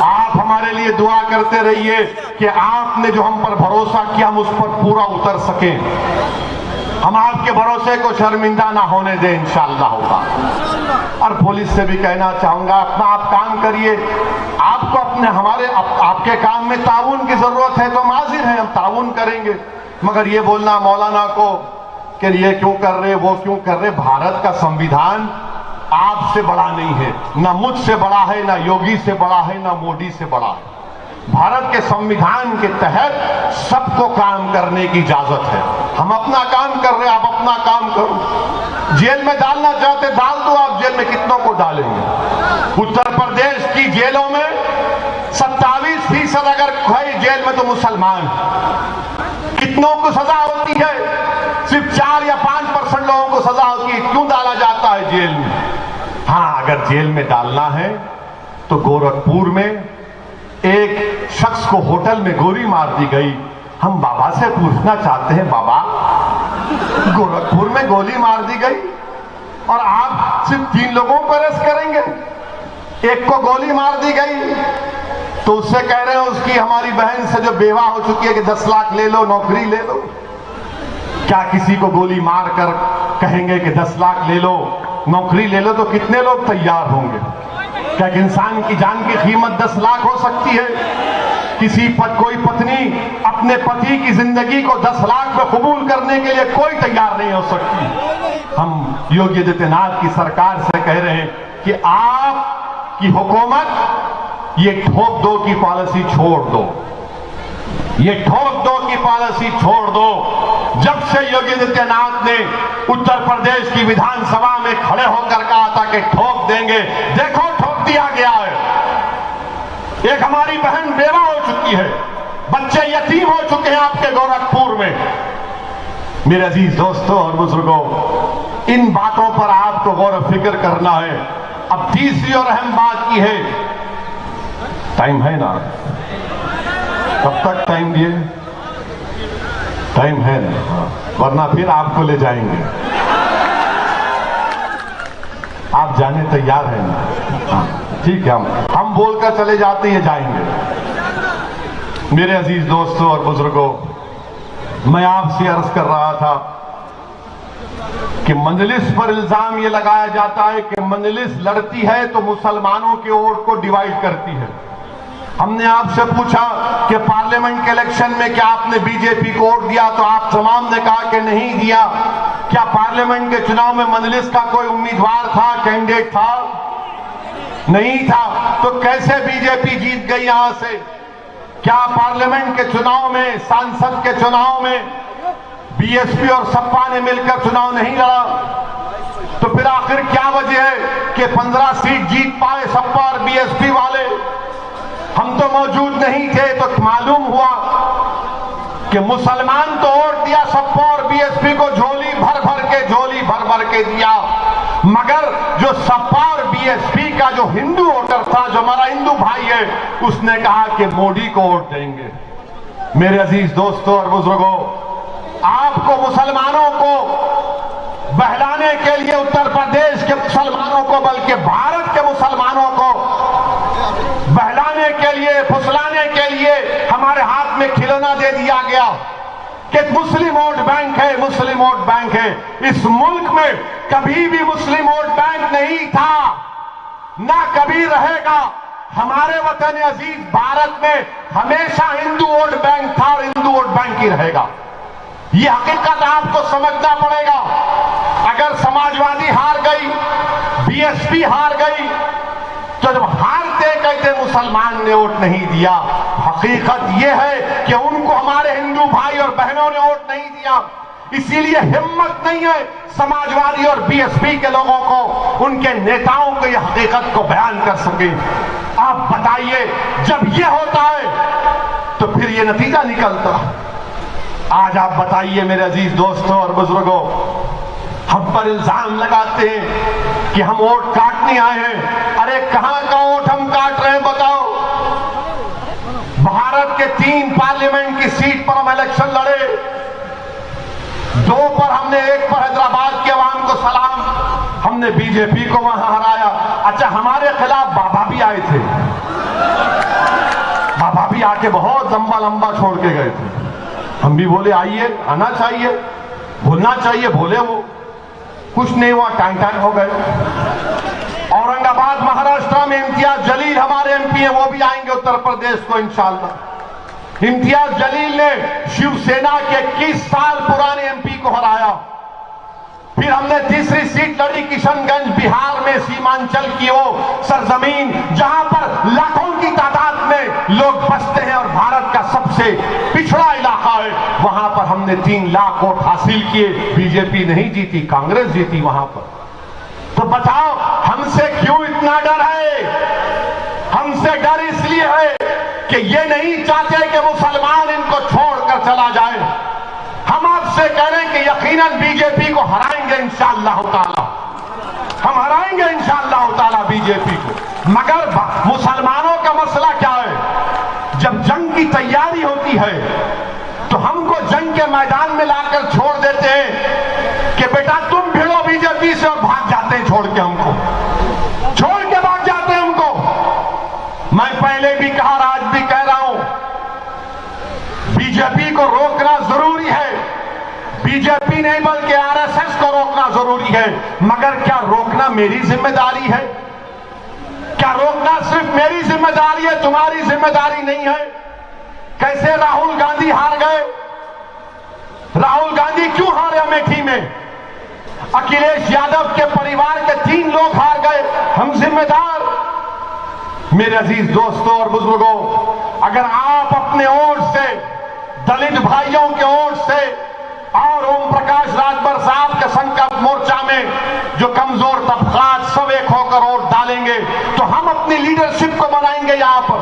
آپ ہمارے لیے دعا کرتے رہیے کہ آپ نے جو ہم پر بھروسہ کیا ہم اس پر پورا اتر سکیں، ہم آپ کے بھروسے کو شرمندہ نہ ہونے دیں انشاءاللہ ہوگا۔ اور پولیس سے بھی کہنا چاہوں گا، اپنا آپ کام کریے، آپ کو اپنے آپ کے کام میں تعاون کی ضرورت ہے تو ہم حاضر ہیں، ہم تعاون کریں گے، مگر یہ بولنا مولانا کو کہ یہ کیوں کر رہے وہ کیوں کر رہے، بھارت کا سنویدھان آپ سے بڑا نہیں ہے، نہ مجھ سے بڑا ہے، نہ یوگی سے بڑا ہے، نہ مودی سے بڑا ہے۔ بھارت کے سنویدھان کے تحت سب کو کام کرنے کی اجازت ہے، ہم اپنا کام کر رہے ہیں، آپ اپنا کام کرو، جیل میں ڈالنا چاہتے ڈال دو، آپ جیل میں کتنوں کو ڈالیں گے۔ اتر پردیش کی جیلوں میں 27% اگر ہے جیل میں تو مسلمان، کتنوں کو سزا ہوتی ہے، صرف 4 یا 5% لوگوں کو سزا ہوتی ہے، کیوں ڈالا جاتا ہے جیل میں؟ ہاں اگر جیل میں ڈالنا ہے تو گورکھپور میں ایک شخص کو ہوٹل میں گولی مار دی گئی، ہم بابا سے پوچھنا چاہتے ہیں، بابا گورکھپور میں گولی مار دی گئی اور آپ صرف 3 لوگوں کو اریسٹ کریں گے، ایک کو گولی مار دی گئی تو اس سے کہہ رہے ہیں اس کی ہماری بہن سے جو بیوہ ہو چکی ہے کہ 10 لاکھ لے لو، نوکری لے لو۔ کیا کسی کو گولی مار کر کہیں گے کہ 10 لاکھ لے لو، نوکری لے لو، تو کتنے لوگ تیار ہوں گے؟ کیا ایک انسان کی جان کی قیمت 10 لاکھ ہو سکتی ہے؟ کوئی پتنی اپنے پتی کی زندگی کو 10 لاکھ میں قبول کرنے کے لیے کوئی تیار نہیں ہو سکتی۔ ہم یوگی آدتیہ ناتھ کی سرکار سے کہہ رہے ہیں کہ آپ کی حکومت یہ ٹھوک دو کی پالیسی چھوڑ دو، یہ ٹھوک دو کی پالیسی چھوڑ دو۔ جب سے یوگی آدتیہ ناتھ نے اتر پردیش کی ویدھان سبھا میں کھڑے ہو کر کہا تھا کہ ٹھوک دیں گے، دیکھو ٹھوک دیا گیا ہے۔ ایک ہماری بہن بیوہ ہو چکی ہے، بچے یتیم ہو چکے ہیں آپ کے گورکھپور میں۔ میرے عزیز دوستوں اور بزرگوں، ان باتوں پر آپ کو غور و فکر کرنا ہے۔ اب تیسری اور اہم بات کی ہے، ٹائم ہے نا؟ کب تک ٹائم دیے؟ ٹائم ہے نا، ورنہ پھر آپ کو لے جائیں گے۔ آپ جانے تیار ہیں نا؟ ٹھیک ہے، ہم بول کر چلے جاتے ہیں، جائیں گے۔ میرے عزیز دوستوں اور بزرگوں، میں آپ سے عرض کر رہا تھا کہ مجلس پر الزام یہ لگایا جاتا ہے کہ مجلس لڑتی ہے تو مسلمانوں کے ووٹ کو ڈیوائیڈ کرتی ہے۔ ہم نے آپ سے پوچھا کہ پارلیمنٹ کے الیکشن میں کیا آپ نے بی جے پی کو ووٹ دیا، تو آپ تمام نے کہا کہ نہیں دیا۔ کیا پارلیمنٹ کے چناؤ میں مجلس کا کوئی امیدوار تھا, کینڈیڈیٹ تھا؟ نہیں تھا. تو کیسے بی جے پی جیت گئی یہاں سے؟ کیا پارلیمنٹ کے چناؤ میں, سانسد کے چناؤ میں بی ایس پی اور سپا نے مل کر چناؤ نہیں لڑا؟ تو پھر آخر کیا وجہ ہے کہ 15 سیٹ جیت پائے سپا اور بی ایس پی والے؟ ہم تو موجود نہیں تھے. تو معلوم ہوا کہ مسلمان تو ووٹ دیا سپا اور بی ایس پی کو, جھولی بھر بھر کے دیا, مگر جو سپا اور بی ایس پی کا جو ہندو ووٹر تھا, جو ہمارا ہندو بھائی ہے, اس نے کہا کہ مودی کو ووٹ دیں گے. میرے عزیز دوستوں اور بزرگوں, آپ کو مسلمانوں کو بہلانے کے لیے, اتر پردیش کے مسلمانوں کو, بلکہ بھارت کے مسلمانوں کو بہلانے کے لیے, پھسلانے کے لیے ہمارے ہاتھ میں کھلونا دے دیا گیا کہ مسلم ووٹ بینک ہے, مسلم ووٹ بینک ہے. اس ملک میں کبھی بھی مسلم ووٹ بینک نہیں تھا, نہ کبھی رہے گا. ہمارے وطن عزیز بھارت میں ہمیشہ ہندو ووٹ بینک تھا اور ہندو ووٹ بینک ہی رہے گا. یہ حقیقت آپ کو سمجھنا پڑے گا. اگر سماجوادی ہار گئی, بی ایس پی ہار گئی, تو جب ہارتے کہتے مسلمان نے ووٹ نہیں دیا. حقیقت یہ ہے کہ ان کو ہمارے ہندو بھائی اور بہنوں نے ووٹ نہیں دیا. اسی لیے ہمت نہیں ہے سماجوادی اور بی ایس پی کے لوگوں کو, ان کے نیتاؤں کو یہ حقیقت کو بیان کر سکیں. آپ بتائیے, جب یہ ہوتا ہے تو پھر یہ نتیجہ نکلتا. آج آپ بتائیے میرے عزیز دوستوں اور بزرگوں, ہم پر الزام لگاتے ہیں کہ ہم ووٹ کاٹنے آئے ہیں. ارے کہاں کا ووٹ ہم کاٹ رہے ہیں بتاؤ؟ بھارت کے 3 پارلیمنٹ کی سیٹ پر ہم الیکشن لڑے, 2 پر ہم نے, 1 پر حیدرآباد کے عوام کو سلام, ہم نے بی جے پی کو وہاں ہرایا. اچھا, ہمارے خلاف بابا بھی آئے تھے, بابا بھی آ کے بہت لمبا چھوڑ کے گئے تھے. ہم بھی بولے آئیے, آنا چاہیے, بولنا چاہیے. بولے, وہ کچھ نہیں ہوا, ٹائم ہو گئے. اورنگ آباد مہاراشٹر میں امتیاز جلیل ہمارے ایم پی ہیں, وہ بھی آئیں گے اتر پردیش کو انشاءاللہ. امتیاز جلیل نے شیو سینا کے 21 سال پرانے ایم پی کو ہرایا. پھر ہم نے تیسری سیٹ لڑی کشن گنج بہار میں, سیمانچل کی وہ سرزمین جہاں پر لاکھوں کی تعداد میں لوگ بستے ہیں اور بھارت کا سب سے پچھڑا علاقہ ہے. وہاں پر ہم نے 3 لاکھ ووٹ حاصل کیے. بی جے پی نہیں جیتی, کانگریس جیتی وہاں پر. تو بتاؤ, ہم سے کیوں اتنا ڈر ہے؟ ہم سے ڈر اس لیے ہے کہ یہ نہیں چاہتے کہ مسلمان ان کو چھوڑ کر چلا جائے. ہم آپ سے کہہ رہے ہیں کہ یقیناً بی جے پی کو ہرائیں گے انشاءاللہ تعالی, ہم ہرائیں گے انشاءاللہ تعالی بی جے پی کو. مگر مسلمانوں کا مسئلہ کیا ہے؟ جب جنگ کی تیاری ہوتی ہے تو ہم کو جنگ کے میدان میں لا کر چھوڑ دیتے ہیں کہ بیٹا تم بھیڑو بی جے پی سے, اور بھاگ جاتے ہیں چھوڑ کے ہم کو, چھوڑ کے بھاگ جاتے ہیں ہم کو. میں پہلے بھی کہا اور آج بھی کہہ رہا ہوں, بی جے پی کو روکنا ضروری ہے. بی جے پی نہیں بلکہ آر ایس ایس کو روکنا ضروری ہے. مگر کیا روکنا میری ذمہ داری ہے؟ کیا روکنا صرف میری ذمہ داری ہے, تمہاری ذمہ داری نہیں ہے؟ کیسے راہل گاندھی ہار گئے؟ راہل گاندھی کیوں ہارے امیٹھی میں؟ اکھلیش یادو کے پریوار کے 3 لوگ ہار گئے, ہم ذمہ دار. میرے عزیز دوستوں اور بزرگوں, اگر آپ اپنے ووٹ سے, دلت بھائیوں کے ووٹ سے اور اوم پرکاش راجبر صاحب کے سنکلپ مورچہ میں جو کمزور طبقات سب ایک ہو کر ووٹ ڈالیں گے تو ہم اپنی لیڈرشپ کو بنائیں گے یہاں پر.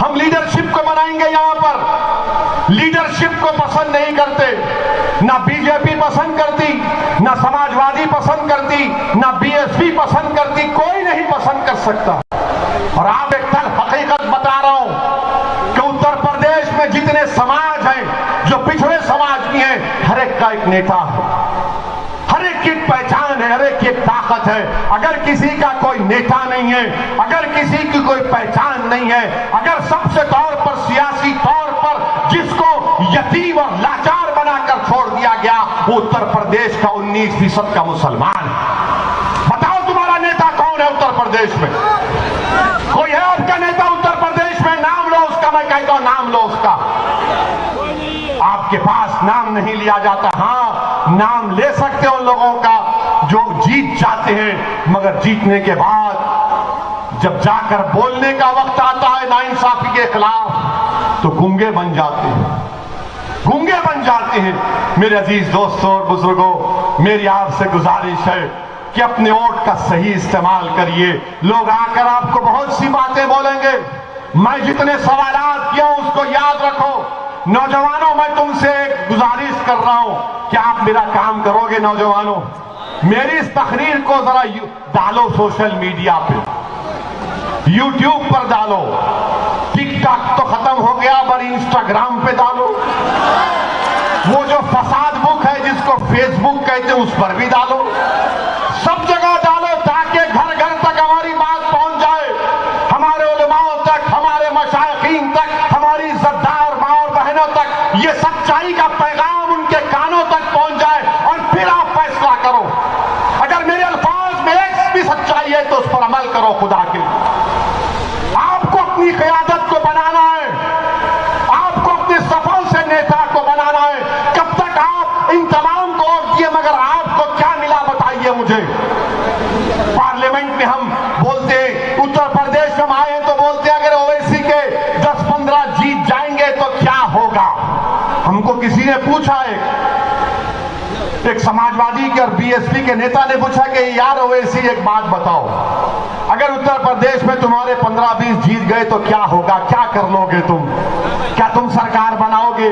ہم لیڈرشپ کو بنائیں گے یہاں پر. لیڈرشپ کو پسند نہیں کرتے, نہ بی جے پی پسند کرتی, نہ سماجوادی پسند کرتی, نہ بی ایس پی پسند کرتی, کوئی نہیں پسند کر سکتا. اور آپ ایک تلخ حقیقت بتا رہا ہوں کہ اتر پردیش میں جتنے سماج ہیں, جو پچھڑے سماج کی ہیں, ہر ایک کا ایک نیتا ہے, ہر ایک کی پہچان ہے, ہر ایک کی ایک طاقت ہے. اگر کسی کا کوئی نیتا نہیں ہے, اگر کسی کی کوئی پہچان نہیں ہے, اگر سب سے طور پر سیاسی طور پر جس کو یتیم اور لاچار بنا کر چھوڑ دیا گیا, وہ اتر پردیش کا 19% کا مسلمان. بتاؤ تمہارا نیتا کون ہے اتر پردیش میں؟ کوئی ہے آپ کا نیتا اتر پردیش میں؟ نام لو اس کا. میں کہتا ہوں نام لو اس کا. آپ کے پاس نام نہیں لیا جاتا. ہاں, نام لے سکتے ہیں ان لوگوں کا جو جیت جاتے ہیں، مگر جیتنے کے بعد جب جا کر بولنے کا وقت آتا ہے ناانصافی کے خلاف تو گونگے بن جاتے ہیں، گونگے بن جاتے ہیں۔ میرے عزیز دوستوں اور بزرگوں، میری آپ سے گزارش ہے کہ اپنے ووٹ کا صحیح استعمال کریے۔ لوگ آ کر آپ کو بہت سی باتیں بولیں گے، میں جتنے سوالات کیا ہوں اس کو یاد رکھو۔ نوجوانوں، میں تم سے ایک گزارش کر رہا ہوں کہ آپ میرا کام کرو گے۔ نوجوانوں، میری اس تقریر کو ذرا ڈالو سوشل میڈیا پہ، یوٹیوب پر ڈالو، ٹک ٹاک تو ختم ہو گیا پر انسٹاگرام پہ ڈالو، وہ جو فساد بک ہے جس کو فیس بک کہتے ہیں اس پر بھی ڈالو، سب جگہ ڈالو تاکہ گھر گھر تک ہماری بات پہنچ جائے، ہمارے علماء تک، ہمارے مشائخین تک، ہماری عزتدار ماں اور بہنوں تک یہ سچائی کا پیغام ان کے کانوں تک پہنچ جائے، اور پھر آپ فیصلہ کرو۔ اگر میرے الفاظ میں ایک بھی سچائی ہے تو اس پر عمل کرو خدا کے لیے۔ آپ کو اپنی قیادت کو بنانا ہے، آپ کو اپنے صفوں سے نیتا کو بنانا ہے۔ کب تک آپ ان تمام کو ووٹ دیے مگر آپ کو کیا ملا بتائیے مجھے۔ پارلیمنٹ میں ہم بولتے ہیں، اتر پردیش میں ہم آئے ہیں تو بولتے ہیں اگر اویسی کے 10-15 جیت جائیں گے تو کیا ہوگا۔ ہم کو کسی نے پوچھا ہے، ایک سماجوادی کے اور بی ایس پی کے نیتا نے پوچھا کہ یار اویسی ایک بات بتاؤ، اگر اتر پردیش میں تمہارے 15-20 جیت گئے تو کیا ہوگا، کیا کر لو گے تم، کیا تم سرکار بناؤ گے،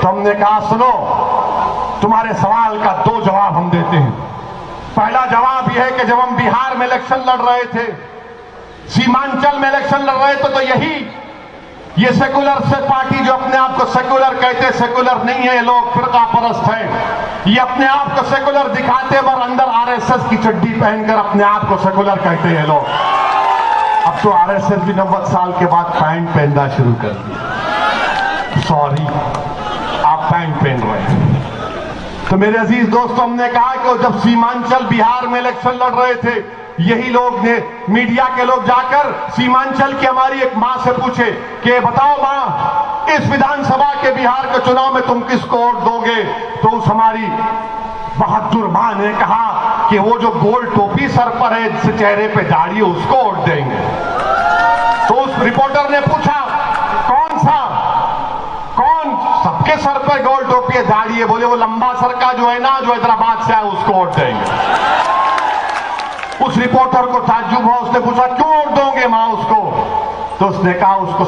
تو ہم نے کہا سنو، تمہارے سوال کا 2 جواب ہم دیتے ہیں۔ پہلا جواب یہ ہے کہ جب ہم بہار میں الیکشن لڑ رہے تھے، سیمانچل میں الیکشن لڑ رہے تھے، تو یہ سیکولر سے پارٹی جو اپنے آپ کو سیکولر کہتے، سیکولر نہیں ہے، یہ لوگ فرقہ پرست ہیں، یہ اپنے آپ کو سیکولر دکھاتے مگر اندر آر ایس ایس کی چڈی پہن کر اپنے آپ کو سیکولر کہتے ہیں لوگ۔ اب تو آر ایس ایس بھی 90 سال کے بعد پینٹ پہننا شروع کر دیا، سوری آپ پینٹ پہن رہے ہیں۔ تو میرے عزیز دوستوں، ہم نے کہا کہ جب سیمانچل بہار میں الیکشن لڑ رہے تھے، یہی لوگ نے، میڈیا کے لوگ جا کر سیمانچل کی ہماری ایک ماں سے پوچھے کہ بتاؤ ماں، اس ودھان سبھا کے بہار کے چناؤ میں تم کس کو ووٹ دو گے؟ تو اس ہماری بہادر ماں نے کہا کہ وہ جو گول ٹوپی سر پر ہے، جس چہرے پہ داڑھی ہے، اس کو ووٹ دیں گے۔ تو اس رپورٹر نے پوچھا کون سا؟ کون؟ سب کے سر پر گول ٹوپی ہے، داڑھی ہے۔ بولے وہ لمبا سر کا جو ہے نا، جو حیدرآباد سے ہے، اس کو ووٹ دیں گے۔ اس رپورٹر کو تعجب ہوا، اس نے پوچھا کیوں ووٹ دو گے ماں اس کو؟ تو اس نے کہا اس کو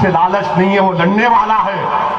سے لالچ نہیں ہے، وہ لڑنے والا ہے،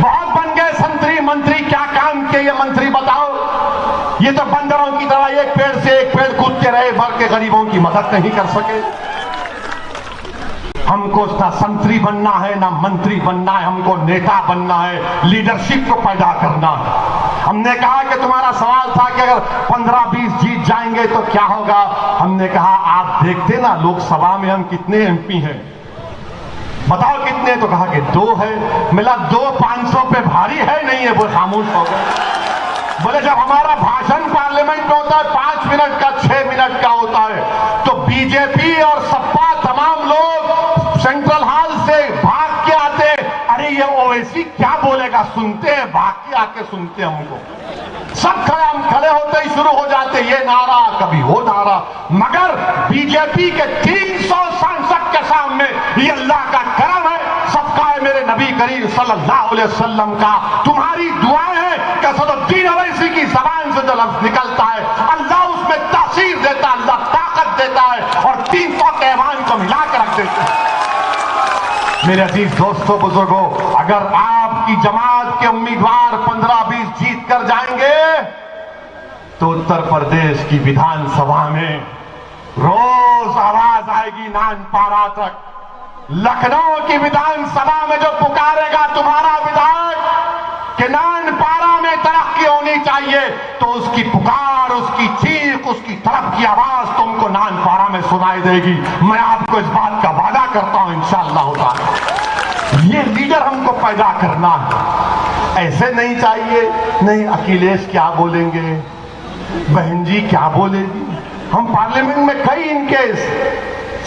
بہت بن گئے سنتری منتری، کیا کام کے یہ منتری بتاؤ؟ یہ تو بندروں کی طرح ایک پیڑ سے ایک پیڑ کودتے رہے، بھر کے غریبوں کی مدد نہیں کر سکے۔ ہم کو نہ سنتری بننا ہے نہ منتری بننا ہے، ہم کو نیتا بننا ہے، لیڈرشپ کو پیدا کرنا ہے۔ ہم نے کہا کہ تمہارا سوال تھا کہ اگر 15-20 جیت جائیں گے تو کیا ہوگا؟ ہم نے کہا آپ دیکھتے نا لوک سبھا میں ہم کتنے ایم پی ہیں، بتاؤ کتنے؟ تو کہا کہ 2 ہے۔ ملا 2 500 پہ بھاری ہے نہیں ہے، وہ خاموش ہو گئے۔ بولے جب ہمارا بھاشن پارلیمنٹ میں ہوتا ہے 5 منٹ کا 6 منٹ کا ہوتا ہے، تو بی جے پی اور سپا تمام لوگ سینٹرل ہال سے بھاگ کے آتے، ارے یہ اویسی کیا بولے گا، سنتے ہیں، بھاگ کے آ کے سنتے ہم کو، سب کھڑے، ہم کھڑے ہوتے ہی شروع ہو جاتے، یہ نعرہ کبھی وہ نعرہ۔ مگر بی جے پی کے 300 سانسد کے سامنے یہ اللہ کا کرم ہے، صدقہ ہے میرے نبی کریم صلی اللہ علیہ وسلم کا، تمہاری دعائیں ہیں کہ اسدالدین اویسی کی زبان سے جو لفظ نکلتا ہے اللہ اس میں تاثیر دیتا ہے، اللہ طاقت دیتا ہے، اور 300 کے ایوان کو ملا کے رکھ دیتے ہیں۔ میرے عزیز دوستوں بزرگوں، اگر آپ کی جماعت کے امیدوار 15-20 جیت کر جائیں گے تو اتر پردیش کی ودھان سبھا میں روز آواز آئے گی نان پارا تک۔ لکھنؤ کی ودھان سبھا میں جو پکارے گا تمہارا ودھائک کہ نان پارا میں ترقی ہونی چاہیے، تو اس کی پکار، اس کی چیخ، اس کی طرف کی آواز تم کو نان پارا میں سنائی دے گی۔ میں آپ کو اس بات کا وعدہ کرتا ہوں انشاءاللہ تعالی۔ یہ لیڈر ہم کو پیدا کرنا ہے، ایسے نہیں چاہیے نہیں اکھلیش کیا بولیں گے، بہن جی کیا بولے گی۔ ہم پارلیمنٹ میں کئی ان کے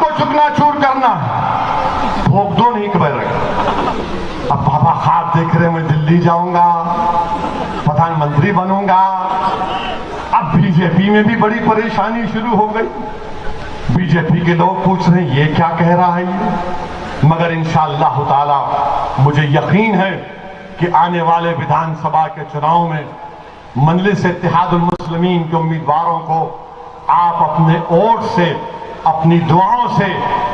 کو چکنا-چور کرنا بھوک دو نہیں قبل رکھا. اب بابا خواب دیکھ رہے میں دلی جاؤں گا, پردھان منتری بنوں گا. اب بی جے پی میں بھی بڑی پریشانی شروع ہو گئی. بی جے پی کے لوگ پوچھ رہے ہیں یہ کیا کہہ رہا ہے یہ, مگر انشاءاللہ تعالی مجھے یقین ہے کہ آنے والے ویدھان سبھا کے چناؤ میں مجلس اتحاد المسلمین کے امیدواروں کو آپ اپنے ووٹ سے, اپنی دعاؤں سے,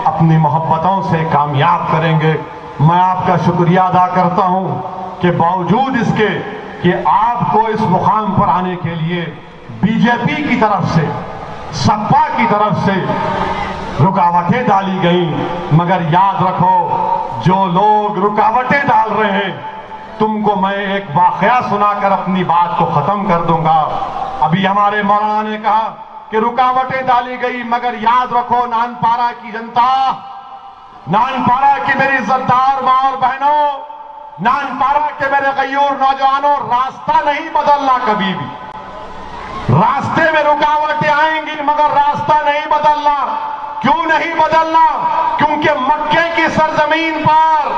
اپنی محبتوں سے کامیاب کریں گے. میں آپ کا شکریہ ادا کرتا ہوں کہ باوجود اس کے کہ آپ کو اس مقام پر آنے کے لیے بی جے پی کی طرف سے, سپا کی طرف سے رکاوٹیں ڈالی گئیں, مگر یاد رکھو جو لوگ رکاوٹیں ڈال رہے ہیں تم کو میں ایک واقعہ سنا کر اپنی بات کو ختم کر دوں گا. ابھی ہمارے مولانا نے کہا کہ رکاوٹیں ڈالی گئی, مگر یاد رکھو نان پارا کی جنتا, نان پارا کی میری عزتدار ماں اور بہنوں, نان پارا کے میرے غیور نوجوانوں, راستہ نہیں بدلنا کبھی بھی. راستے میں رکاوٹیں آئیں گی مگر راستہ نہیں بدلنا. کیوں نہیں بدلنا؟ کیونکہ مکے کی سرزمین پر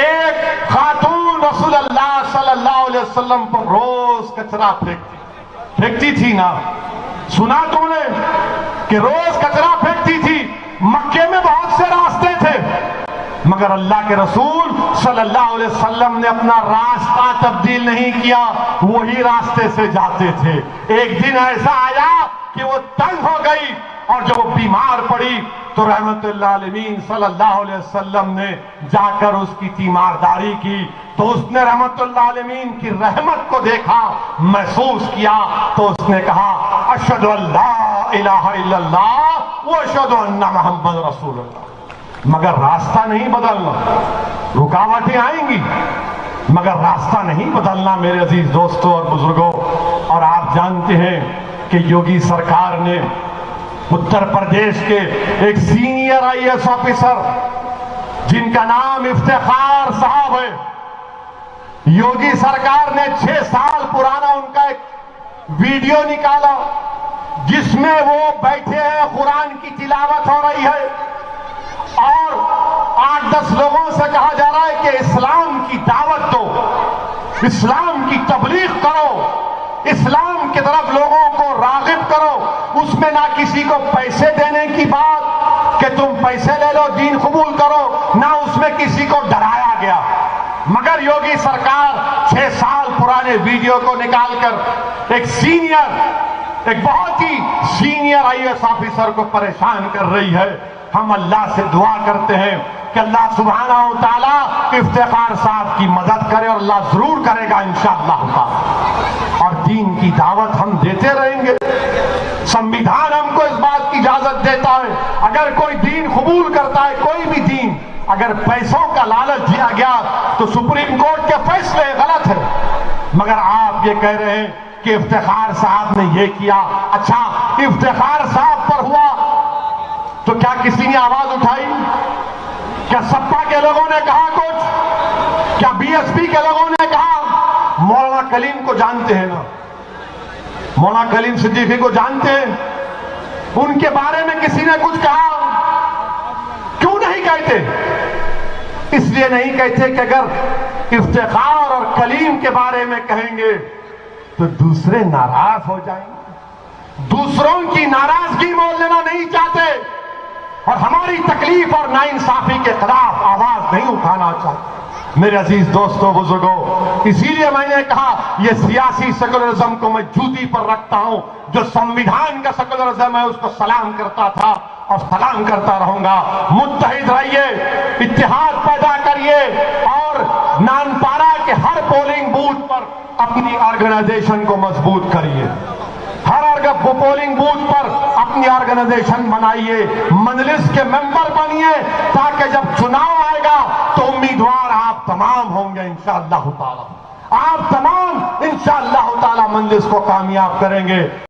ایک خاتون رسول اللہ صلی اللہ علیہ وسلم پر روز کچرا پھینکتی تھی نا, سنا تم نے کہ روز کچرا پھینکتی تھی. مکے میں بہت سے راستے تھے مگر اللہ کے رسول صلی اللہ علیہ وسلم نے اپنا راستہ تبدیل نہیں کیا, وہی راستے سے جاتے تھے. ایک دن ایسا آیا کہ وہ تنگ ہو گئی اور جب وہ بیمار پڑی تو رحمت اللہ علیہ صلی اللہ علیہ وسلم نے جا کر اس کی تیمارداری کی. تو اس نے رحمت اللہ علیہ کی رحمت کو دیکھا, محسوس کیا, تو اس نے کہا اشہد ان لا الہ الا اللہ واشہد ان محمد رسول اللہ. مگر راستہ نہیں بدلنا. رکاوٹیں آئیں گی مگر راستہ نہیں بدلنا میرے عزیز دوستوں اور بزرگوں. اور آپ جانتے ہیں کہ یوگی سرکار نے اتر پردیش کے ایک سینئر آئی ایس آفیسر جن کا نام افتخار صاحب ہے, یوگی سرکار نے 6 سال پرانا ان کا ایک ویڈیو نکالا جس میں وہ بیٹھے ہیں, قرآن کی تلاوت ہو رہی ہے اور 8-10 لوگوں سے کہا جا رہا ہے کہ اسلام کی دعوت دو, اسلام کی تبلیغ کرو, اسلام کی طرف لوگوں کو راغب کرو. اس میں نہ کسی کو پیسے دینے کی بات کہ تم پیسے لے لو دین قبول کرو, نہ اس میں کسی کو ڈرایا گیا. مگر یوگی سرکار 6 سال پرانے ویڈیو کو نکال کر ایک بہت ہی سینئر آئی ایس آفیسر کو پریشان کر رہی ہے. ہم اللہ سے دعا کرتے ہیں کہ اللہ سبحانہ و تعالیٰ افتخار صاحب کی مدد کرے, اور اللہ ضرور کرے گا انشاءاللہ تعالیٰ. اور دین کی دعوت ہم دیتے رہیں گے. سنویدھان ہم کو اس بات کی اجازت دیتا ہے اگر کوئی دین قبول کرتا ہے, کوئی بھی دین, اگر پیسوں کا لالچ دیا گیا تو سپریم کورٹ کے فیصلے غلط ہے. مگر آپ یہ کہہ رہے ہیں کہ افتخار صاحب نے یہ کیا. اچھا, افتخار صاحب پر ہوا تو کیا کسی نے آواز اٹھائی؟ کیا سپا کے لوگوں نے کہا کچھ؟ کیا بی ایس پی کے لوگوں نے کہا؟ مولانا کلیم کو جانتے ہیں نا, مولانا کلیم صدیقی کو جانتے ہیں, ان کے بارے میں کسی نے کچھ کہا؟ کیوں نہیں کہتے؟ اس لیے نہیں کہتے کہ اگر افتخار اور کلیم کے بارے میں کہیں گے تو دوسرے ناراض ہو جائیں گے. دوسروں کی ناراضگی مول لینا نہیں چاہتے اور ہماری تکلیف اور ناانصافی کے خلاف آواز نہیں اٹھانا چاہتے. میرے عزیز دوستوں بزرگوں, اسی لیے میں نے کہا یہ سیاسی سیکولرزم کو میں جوتی پر رکھتا ہوں. جو سنویدھان کا سیکولرزم ہے اس کو سلام کرتا تھا اور سلام کرتا رہوں گا. متحد رہیے, اتحاد پیدا کریے اور نان پارا کے ہر پولنگ بوتھ پر اپنی آرگنائزیشن کو مضبوط کریے. ہر پولنگ بوتھ پر اپنی آرگنائزیشن بنائیے, مجلس کے ممبر بنیے, تاکہ جب چناؤ آئے گا تو امیدوار آپ تمام ہوں گے انشاءاللہ تعالی. آپ تمام انشاءاللہ تعالی مجلس کو کامیاب کریں گے.